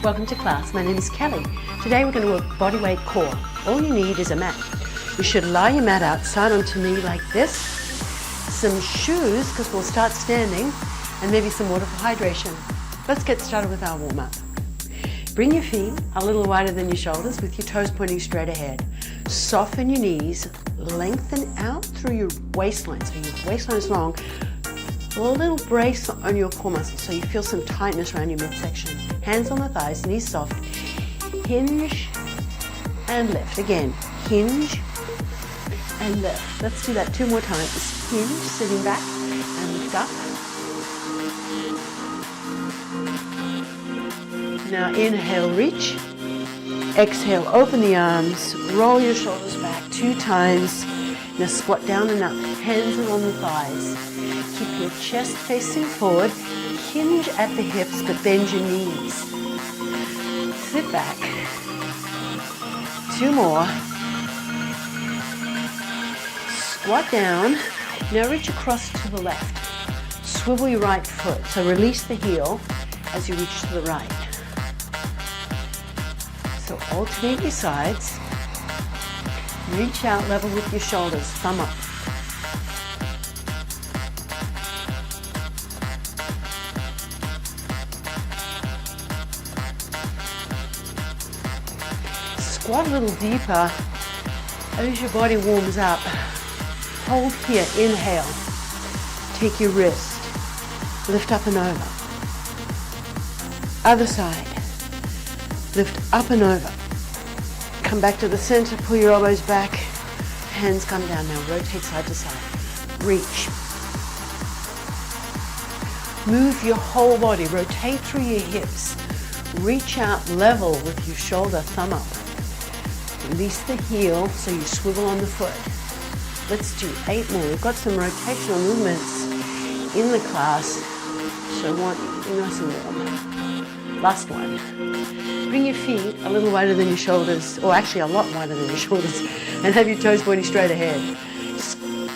Welcome to class. My name is Kelly. Today we're going to work bodyweight core. All you need is a mat. You should lie your mat out, side onto knee like this, some shoes because we'll start standing, and maybe some water for hydration. Let's get started with our warm-up. Bring your feet a little wider than your shoulders with your toes pointing straight ahead. Soften your knees, lengthen out through your waistline, so your waistline is long. A little brace on your core muscles so you feel some tightness around your midsection. Hands on the thighs, knees soft. Hinge and lift. Again, hinge and lift. Let's do that 2 more times. Hinge, sitting back and lift up. Now inhale, reach. Exhale, open the arms. Roll your shoulders back 2 times. Now squat down and up. Hands are on the thighs. Keep your chest facing forward. Hinge at the hips, but bend your knees. Sit back. 2 more. Squat down. Now reach across to the left. Swivel your right foot. So release the heel as you reach to the right. So alternate your sides. Reach out level with your shoulders. Thumb up. Squat a little deeper as your body warms up. Hold here, inhale. Take your wrist, lift up and over. Other side, lift up and over. Come back to the center, pull your elbows back. Hands come down now, rotate side to side. Reach. Move your whole body, rotate through your hips. Reach out level with your shoulder, thumb up. Release the heel so you swivel on the foot. Let's do 8 more. We've got some rotational movements in the class, so I want you nice and warm. Last one. Bring your feet a little wider than your shoulders, or actually a lot wider than your shoulders, and have your toes pointing straight ahead.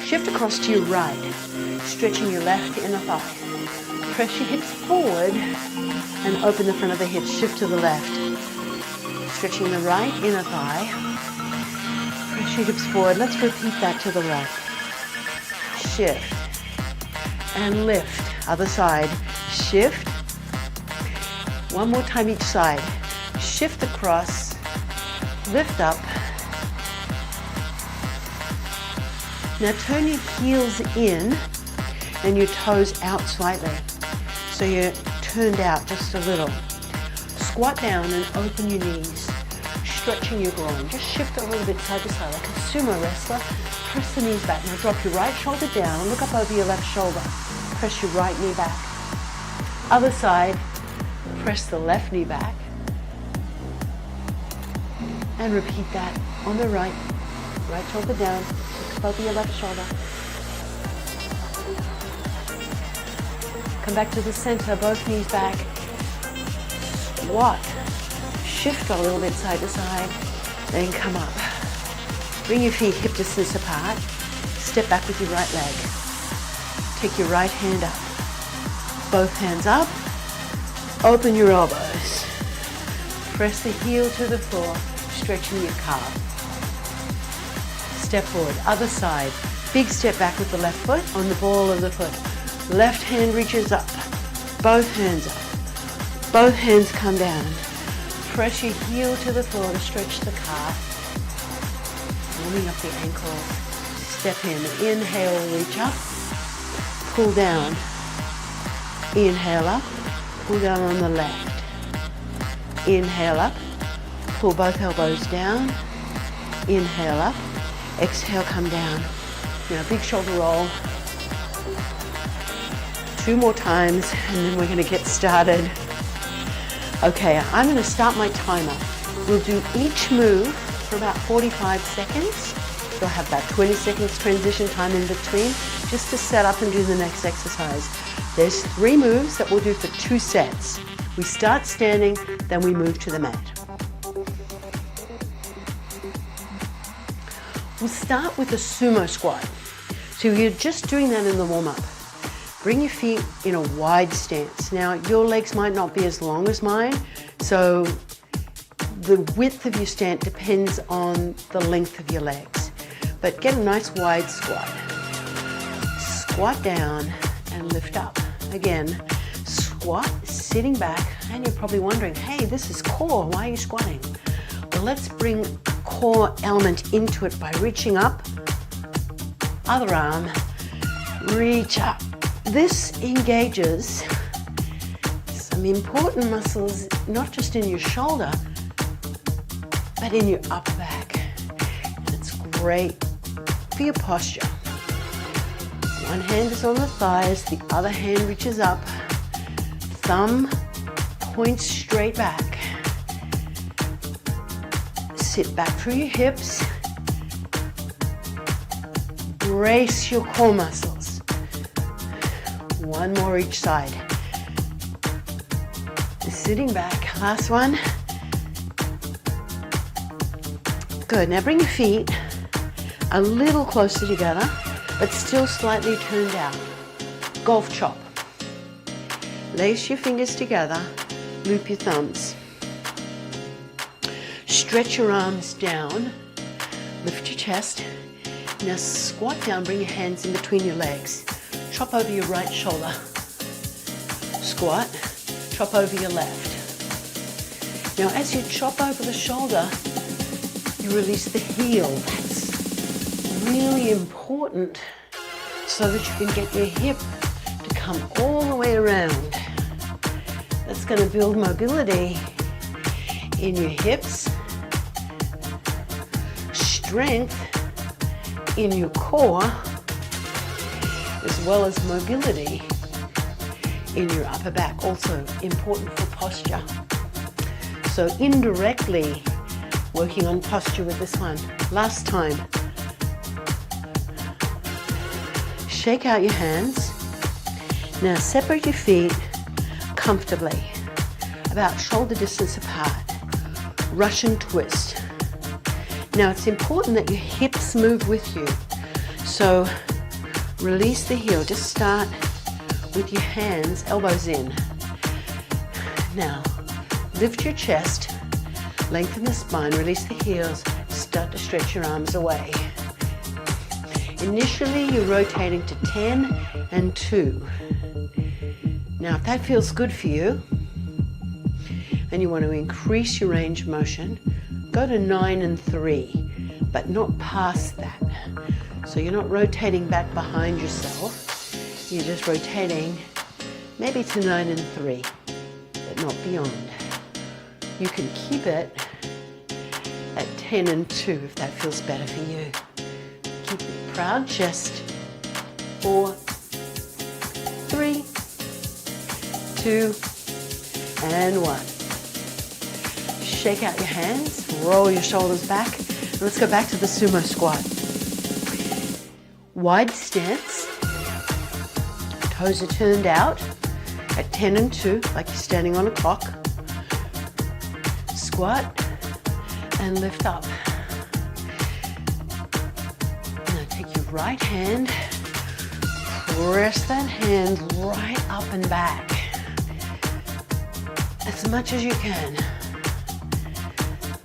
Shift across to your right, stretching your left inner thigh. Press your hips forward and open the front of the hips. Shift to the left. Stretching the right inner thigh. Press your hips forward. Let's repeat that to the right. Shift and lift. Other side. Shift. 1 more time each side. Shift across. Lift up. Now turn your heels in and your toes out slightly. So you're turned out just a little. Squat down and open your knees, stretching your groin. Just shift a little bit side to side like a sumo wrestler. Press the knees back. Now drop your right shoulder down and look up over your left shoulder. Press your right knee back. Other side, press the left knee back. And repeat that on the right. Right shoulder down, look up over your left shoulder. Come back to the center, both knees back. Squat. Shift a little bit side to side, then come up. Bring your feet hip distance apart. Step back with your right leg. Take your right hand up. Both hands up. Open your elbows. Press the heel to the floor, stretching your calf. Step forward, other side. Big step back with the left foot on the ball of the foot. Left hand reaches up. Both hands up. Both hands come down. Press your heel to the floor to stretch the calf. Warming up the ankle. Step in. Inhale, reach up. Pull down. Inhale up. Pull down on the left. Inhale up. Pull both elbows down. Inhale up. Exhale, come down. Now big shoulder roll. 2 more times and then we're going to get started. Okay, I'm going to start my timer. We'll do each move for about 45 seconds. You'll have about 20 seconds transition time in between just to set up and do the next exercise. There's 3 moves that we'll do for 2 sets. We start standing, then we move to the mat. We'll start with a sumo squat. So you're just doing that in the warm-up. Bring your feet in a wide stance. Now, your legs might not be as long as mine, so the width of your stance depends on the length of your legs. But get a nice wide squat. Squat down and lift up. Again, squat, sitting back, and you're probably wondering, hey, this is core, why are you squatting? Well, let's bring a core element into it by reaching up, other arm, reach up. This engages some important muscles, not just in your shoulder, but in your upper back. And it's great for your posture. One hand is on the thighs, the other hand reaches up, thumb points straight back. Sit back through your hips. Brace your core muscles. One more each side. Sitting back, last one. Good, now bring your feet a little closer together, but still slightly turned out. Golf chop. Lace your fingers together, loop your thumbs. Stretch your arms down, lift your chest. Now squat down, bring your hands in between your legs. Chop over your right shoulder. Squat, chop over your left. Now as you chop over the shoulder, you release the heel. That's really important so that you can get your hip to come all the way around. That's going to build mobility in your hips, strength in your core, as well as mobility in your upper back, also important for posture. So indirectly working on posture with this one. Last time. Shake out your hands. Now separate your feet comfortably, about shoulder distance apart. Russian twist. Now it's important that your hips move with you. So release the heel. Just start with your hands, elbows in. Now lift your chest, lengthen the spine, release the heels, start to stretch your arms away. Initially you're rotating to 10 and 2. Now if that feels good for you and you want to increase your range of motion, go to 9 and 3, but not past that. So you're not rotating back behind yourself, you're just rotating maybe to 9 and 3, but not beyond. You can keep it at 10 and 2 if that feels better for you. Keep a proud chest. 4, 3, 2, and 1. Shake out your hands, roll your shoulders back, and let's go back to the sumo squat. Wide stance, toes are turned out at 10 and 2, like you're standing on a clock. Squat and lift up. Now take your right hand, press that hand right up and back as much as you can.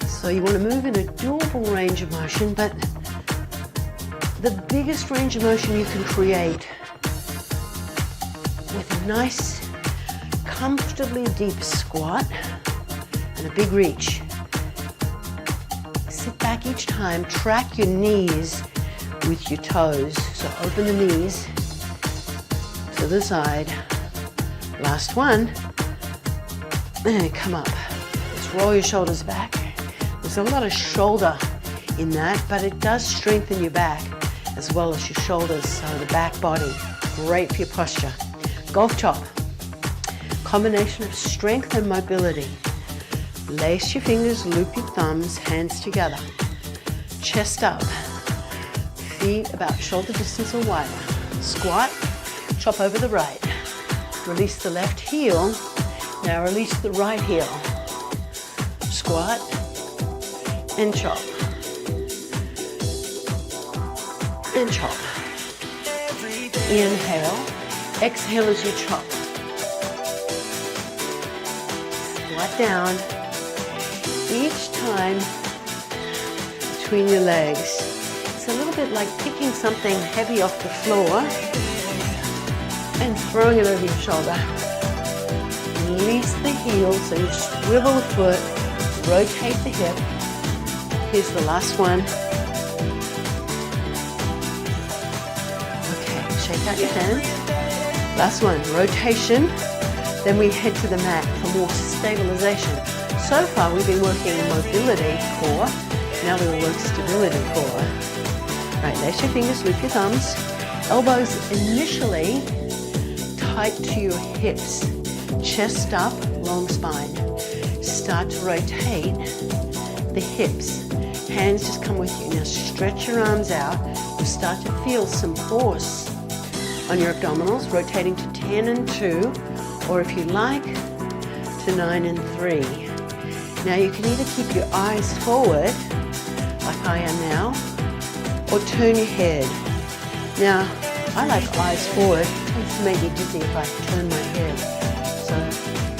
So you want to move in a doable range of motion, but the biggest range of motion you can create with a nice, comfortably deep squat and a big reach. Sit back each time, track your knees with your toes. So open the knees to the side. Last one. And come up. Just roll your shoulders back. There's a lot of shoulder in that, but it does strengthen your back as well as your shoulders, so the back body. Great for your posture. Golf chop. Combination of strength and mobility. Lace your fingers, loop your thumbs, hands together. Chest up. Feet about shoulder distance or wider. Squat, chop over the right. Release the left heel. Now release the right heel. Squat and chop. And chop. Inhale. Exhale as you chop. Squat down. Each time between your legs. It's a little bit like picking something heavy off the floor and throwing it over your shoulder. Release the heel, so you swivel the foot, rotate the hip. Here's the last one. Okay, shake out your hands. Last one, rotation. Then we head to the mat for more stabilization. So far we've been working mobility core. Now we'll work stability core. Right, lace your fingers, loop your thumbs. Elbows initially tight to your hips. Chest up, long spine. Start to rotate the hips. Hands just come with you. Now stretch your arms out. You'll start to feel some force on your abdominals, rotating to 10 and 2, or if you like, to 9 and 3. Now you can either keep your eyes forward, like I am now, or turn your head. Now, I like eyes forward. It tends to make me dizzy if I turn my head. So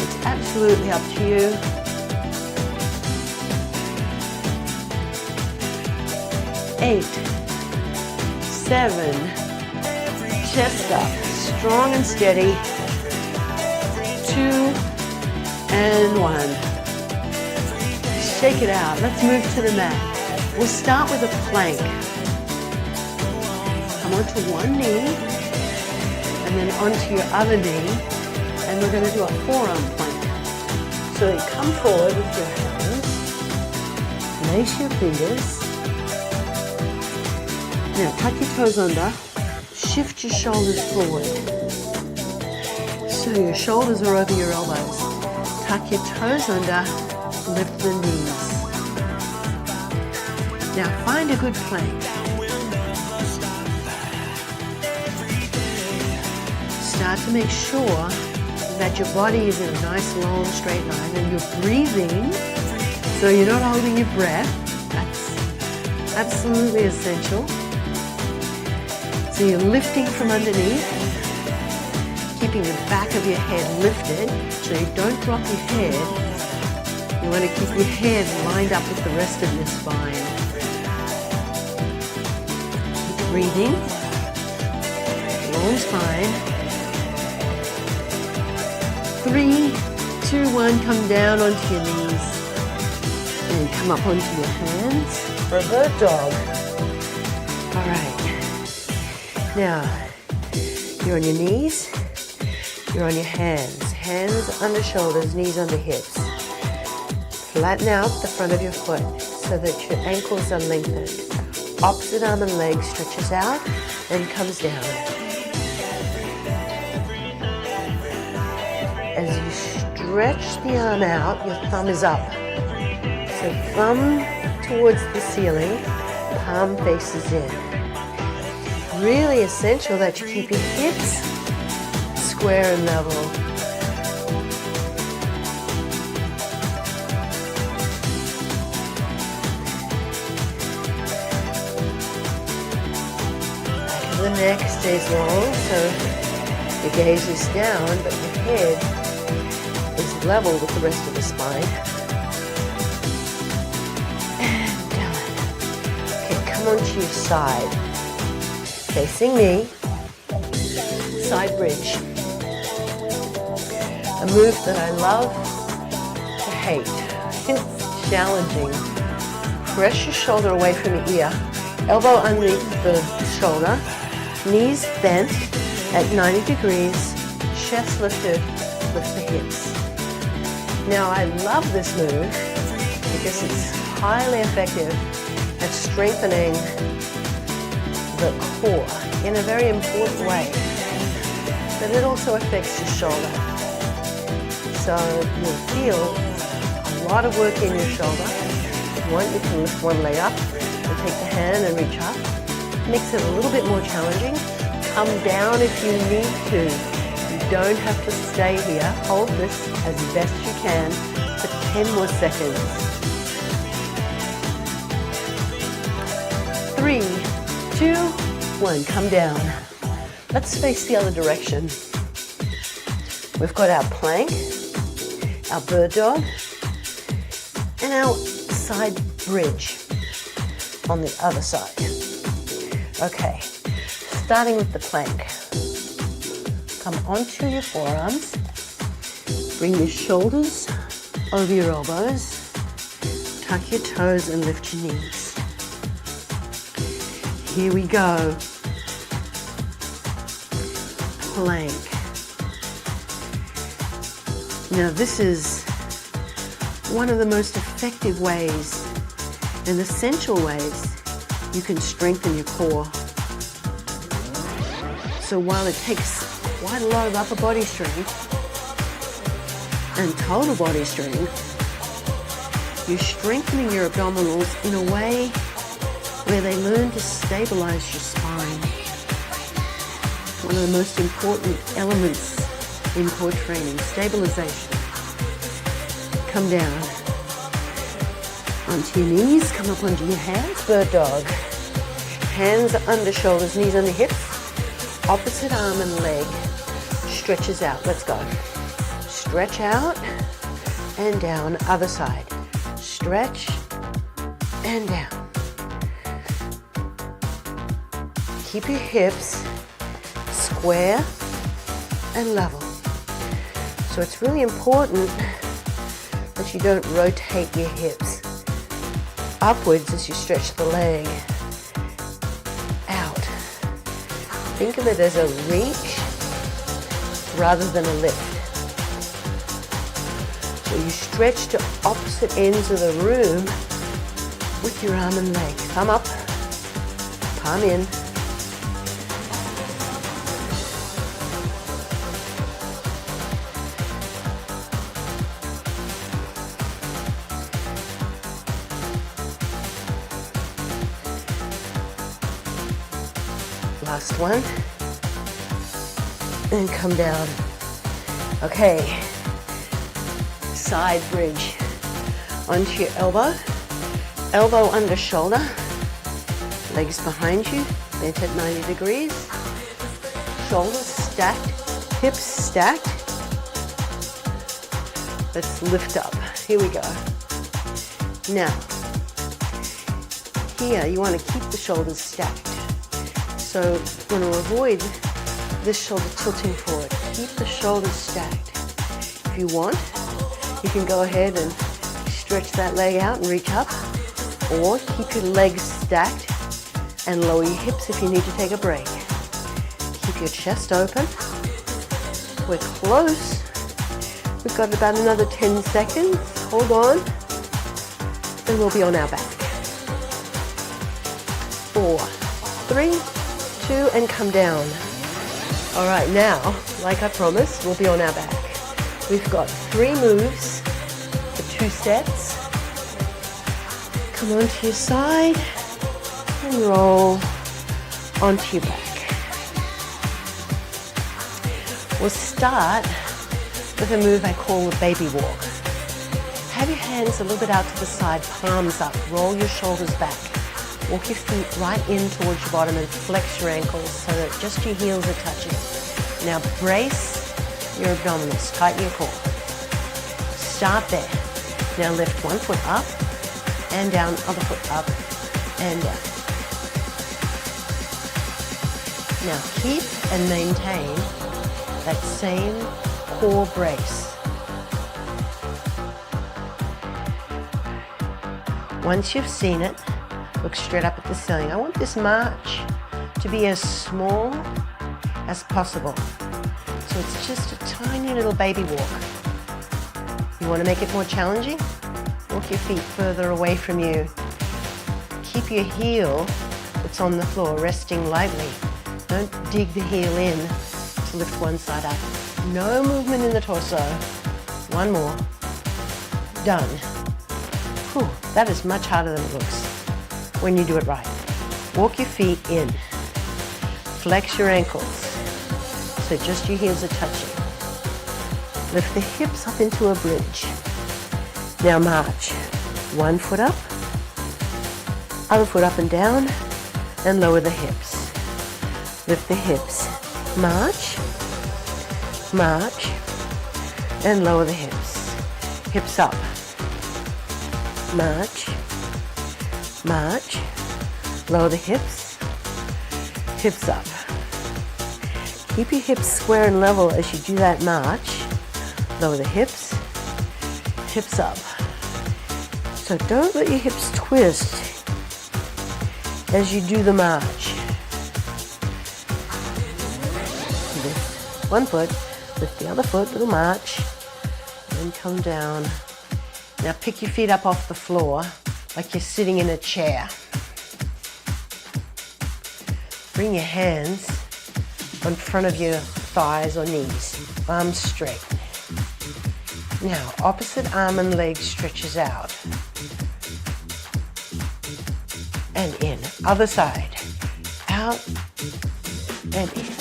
it's absolutely up to you. Eight, 7, chest up, strong and steady. 2 and 1. Shake it out. Let's move to the mat. We'll start with a plank. Come onto one knee and then onto your other knee, and we're going to do a forearm plank. So you come forward with your hands, lace your fingers. Now tuck your toes under, shift your shoulders forward. So your shoulders are over your elbows. Tuck your toes under, lift the knees. Now find a good plank. Start to make sure that your body is in a nice long straight line and you're breathing, so you're not holding your breath. That's absolutely essential. So you're lifting from underneath, keeping the back of your head lifted so you don't drop your head. You want to keep your head lined up with the rest of your spine. Keep breathing. Long spine. 3, 2, 1, come down onto your knees. And come up onto your hands for a bird dog. All right. Now, you're on your knees, you're on your hands. Hands under shoulders, knees under hips. Flatten out the front of your foot so that your ankles are lengthened. Opposite arm and leg stretches out and comes down. As you stretch the arm out, your thumb is up. So thumb towards the ceiling, palm faces in. Really essential that you keep your hips square and level. Back of the neck stays long, so your gaze is down, but your head is level with the rest of the spine. And done. Okay, come onto your side. Facing me, side bridge. A move that I love to hate. It's challenging. Press your shoulder away from your ear. Elbow underneath the shoulder. Knees bent at 90 degrees. Chest lifted, lift the hips. Now I love this move because it's highly effective at strengthening the core in a very important way, but it also affects your shoulder. So you'll feel a lot of work in your shoulder. If you want, you can lift one leg up and take the hand and reach up. Makes it a little bit more challenging. Come down if you need to. You don't have to stay here. Hold this as best you can for 10 more seconds. 3, 2, 1, come down. Let's face the other direction. We've got our plank, our bird dog, and our side bridge on the other side. Okay, starting with the plank. Come onto your forearms, bring your shoulders over your elbows, tuck your toes and lift your knees. Here we go. Plank. Now this is one of the most effective ways and essential ways you can strengthen your core. So while it takes quite a lot of upper body strength and total body strength, you're strengthening your abdominals in a way where they learn to stabilize your spine. One of the most important elements in core training, stabilization. Come down onto your knees, come up onto your hands, bird dog. Hands under shoulders, knees under hips. Opposite arm and leg stretches out. Let's go. Stretch out and down. Other side. Stretch and down. Keep your hips square and level. So it's really important that you don't rotate your hips upwards as you stretch the leg out. Think of it as a reach rather than a lift. So you stretch to opposite ends of the room with your arm and leg. Thumb up, palm in. Last one, and come down. Okay, side bridge onto your elbow, elbow under shoulder, legs behind you, bent at 90 degrees, shoulders stacked, hips stacked. Let's lift up. Here we go. Now, here you want to keep the shoulders stacked. So you want to avoid this shoulder tilting forward. Keep the shoulders stacked. If you want, you can go ahead and stretch that leg out and reach up, or keep your legs stacked and lower your hips if you need to take a break. Keep your chest open. We're close. We've got about another 10 seconds. Hold on. And we'll be on our back. 4, 3, 2, and come down. All right, now, like I promised, we'll be on our back. We've got 3 moves for 2 sets. Come onto your side and roll onto your back. We'll start with a move I call the baby walk. Have your hands a little bit out to the side, palms up, roll your shoulders back. Walk your feet right in towards your bottom and flex your ankles so that just your heels are touching. Now brace your abdominals, tighten your core. Start there. Now lift one foot up and down, other foot up and down. Now keep and maintain that same core brace. Once you've seen it, look straight up at the ceiling. I want this march to be as small as possible. So it's just a tiny little baby walk. You want to make it more challenging? Walk your feet further away from you. Keep your heel that's on the floor resting lightly. Don't dig the heel in to lift one side up. No movement in the torso. One more. Done. Whew, that is much harder than it looks when you do it right. Walk your feet in. Flex your ankles so just your heels are touching. Lift the hips up into a bridge. Now march. One foot up, other foot up and down, and lower the hips. Lift the hips. March, march, and lower the hips. Hips up. March, march, lower the hips, hips up. Keep your hips square and level as you do that march. Lower the hips, hips up. So don't let your hips twist as you do the march. Lift one foot, lift the other foot, little march, and come down. Now pick your feet up off the floor like you're sitting in a chair. Bring your hands in front of your thighs or knees, arms straight. Now opposite arm and leg stretches out. And in, other side, out and in.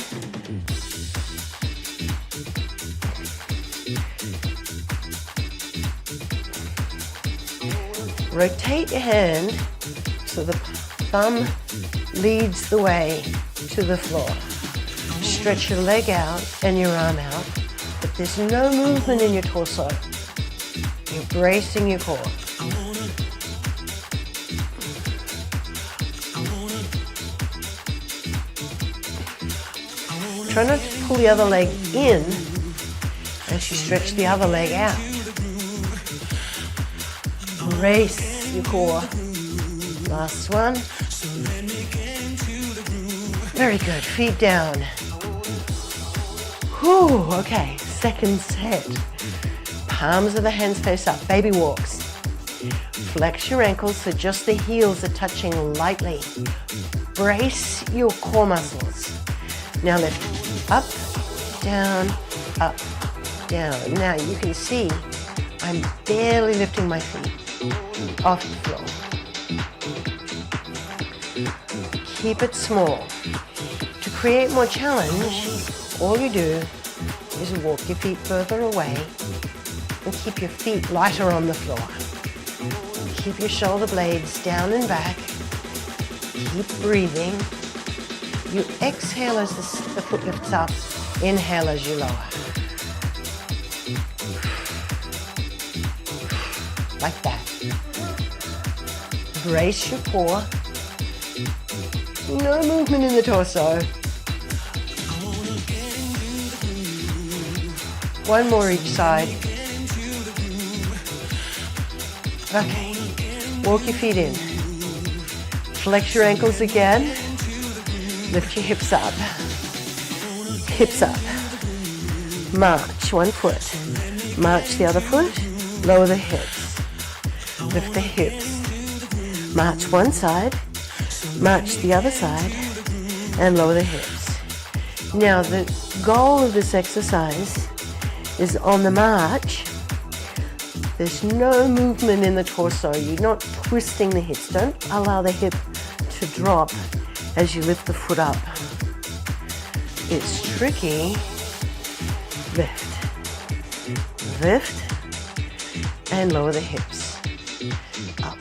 Rotate your hand so the thumb leads the way to the floor. Stretch your leg out and your arm out, but there's no movement in your torso. You're bracing your core. Try not to pull the other leg in as you stretch the other leg out. Brace your core. Last one. Very good. Feet down. Whew, okay. Second set. Palms of the hands face up. Baby walks. Flex your ankles so just the heels are touching lightly. Brace your core muscles. Now lift up, down, up, down. Now you can see I'm barely lifting my feet off the floor. Keep it small. To create more challenge, all you do is walk your feet further away and keep your feet lighter on the floor. Keep your shoulder blades down and back. Keep breathing. You exhale as the foot lifts up. Inhale as you lower. Like that. Brace your core. No movement in the torso. One more each side. Okay. Walk your feet in. Flex your ankles again. Lift your hips up. Hips up. March one foot. March the other foot. Lower the hips. Lift the hips. March one side. March the other side. And lower the hips. Now the goal of this exercise is on the march. There's no movement in the torso. You're not twisting the hips. Don't allow the hip to drop as you lift the foot up. It's tricky. Lift. Lift. And lower the hips. Up.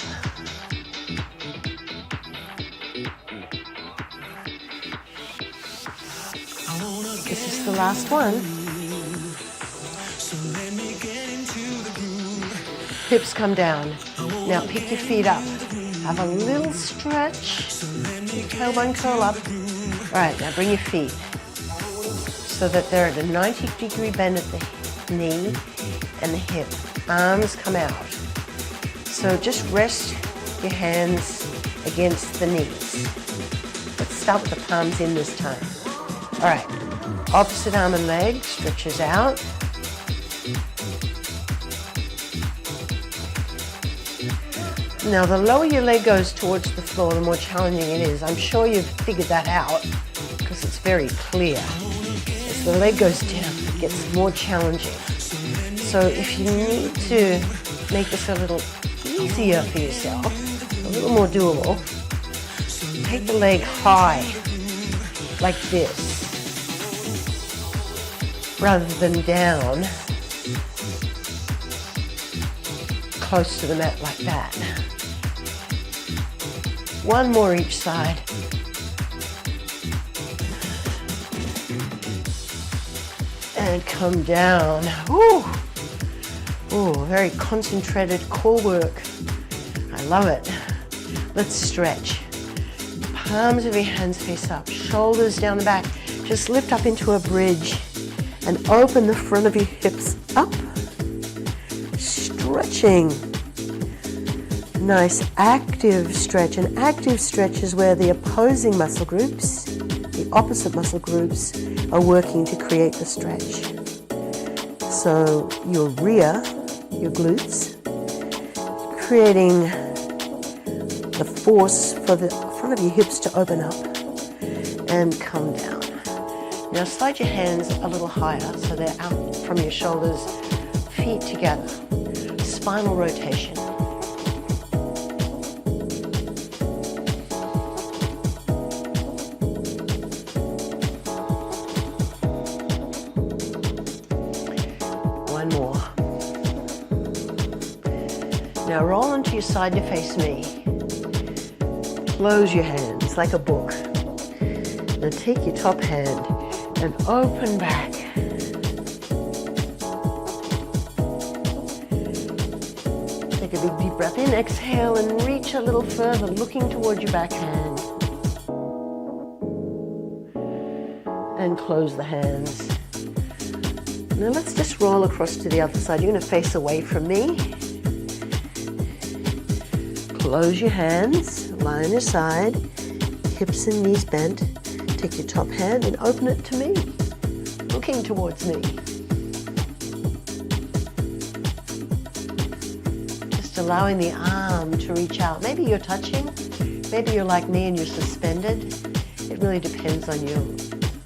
This is the last one. Hips come down. Now pick your feet up. Have a little stretch. Tailbone curl up. All right, now bring your feet so that they're at a 90-degree bend at the knee and the hip. Arms come out. So just rest your hands against the knees. Let's start with the palms in this time. All right, opposite arm and leg stretches out. Now, the lower your leg goes towards the floor, the more challenging it is. I'm sure you've figured that out because it's very clear. As the leg goes down, it gets more challenging. So if you need to make this a little easier for yourself, a little more doable, take the leg high, like this, rather than down, close to the mat like that. One more each side. And come down. Woo. Oh, very concentrated core work. I love it. Let's stretch. Palms of your hands face up, shoulders down the back. Just lift up into a bridge and open the front of your hips up. Stretching. Nice active stretch. An active stretch is where the opposing muscle groups, the opposite muscle groups, are working to create the stretch. So your rear, your glutes, creating the force for the front of your hips to open up and come down. Now slide your hands a little higher so they're out from your shoulders, feet together. Spinal rotation. One more. Now roll onto your side to face me. Close your hands like a book. Now take your top hand and open back. Take a big deep breath in, exhale and reach a little further, looking towards your back hand. And close the hands. Now let's just roll across to the other side. You're going to face away from me. Close your hands, lie on your side, hips and knees bent. Take your top hand and open it to me, looking towards me. Just allowing the arm to reach out. Maybe you're touching, maybe you're like me and you're suspended. It really depends on your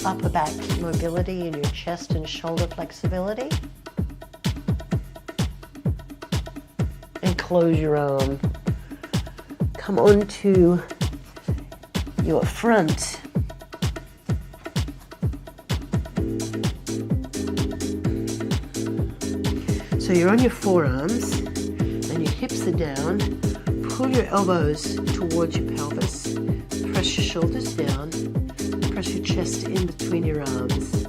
upper back mobility and your chest and shoulder flexibility. And close your arm. Come onto your front. So you're on your forearms and your hips are down. Pull your elbows towards your pelvis. Press your shoulders down. Press your chest in between your arms.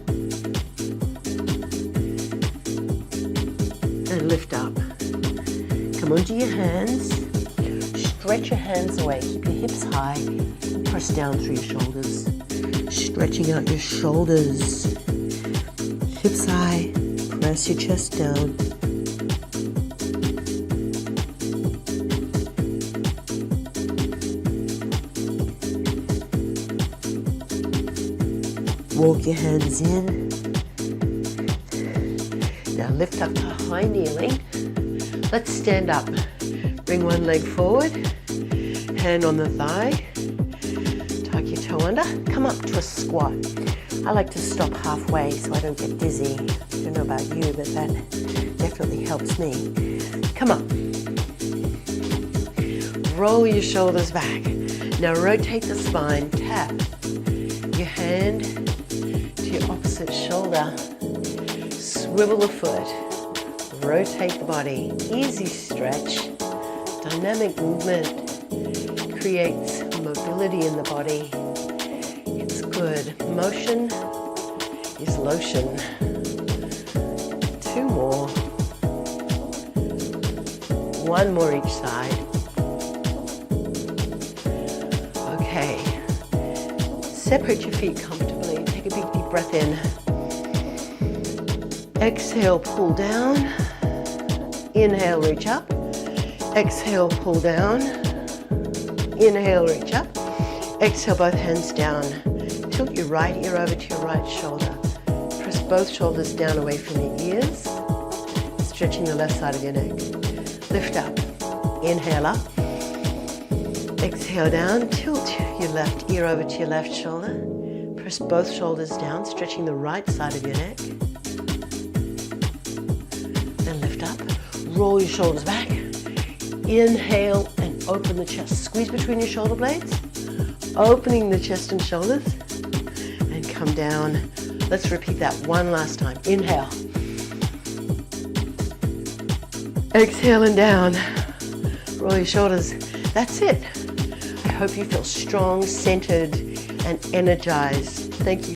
And lift up. Come onto your hands. Stretch your hands away. Keep your hips high. And press down through your shoulders. Stretching out your shoulders. Hips high. Press your chest down. Walk your hands in. Now lift up to high kneeling. Let's stand up. Bring one leg forward. Hand on the thigh. Tuck your toe under. Come up to a squat. I like to stop halfway so I don't get dizzy. I don't know about you, but that definitely helps me. Come up. Roll your shoulders back. Now rotate the spine. Tap your hand to your opposite shoulder. Swivel the foot. Rotate the body. Easy stretch. Dynamic movement creates mobility in the body. It's good. Motion is lotion. Two more. One more each side. Okay. Separate your feet comfortably. Take a big deep breath in. Exhale, pull down. Inhale, reach up. Exhale, pull down. Inhale, reach up. Exhale, both hands down. Tilt your right ear over to your right shoulder. Press both shoulders down away from your ears. Stretching the left side of your neck. Lift up. Inhale up. Exhale down. Tilt your left ear over to your left shoulder. Press both shoulders down, stretching the right side of your neck. Then lift up. Roll your shoulders back. Inhale and open the chest. Squeeze between your shoulder blades. Opening the chest and shoulders. And come down. Let's repeat that one last time. Inhale. Exhale and down. Roll your shoulders. That's it. I hope you feel strong, centered, and energized. Thank you.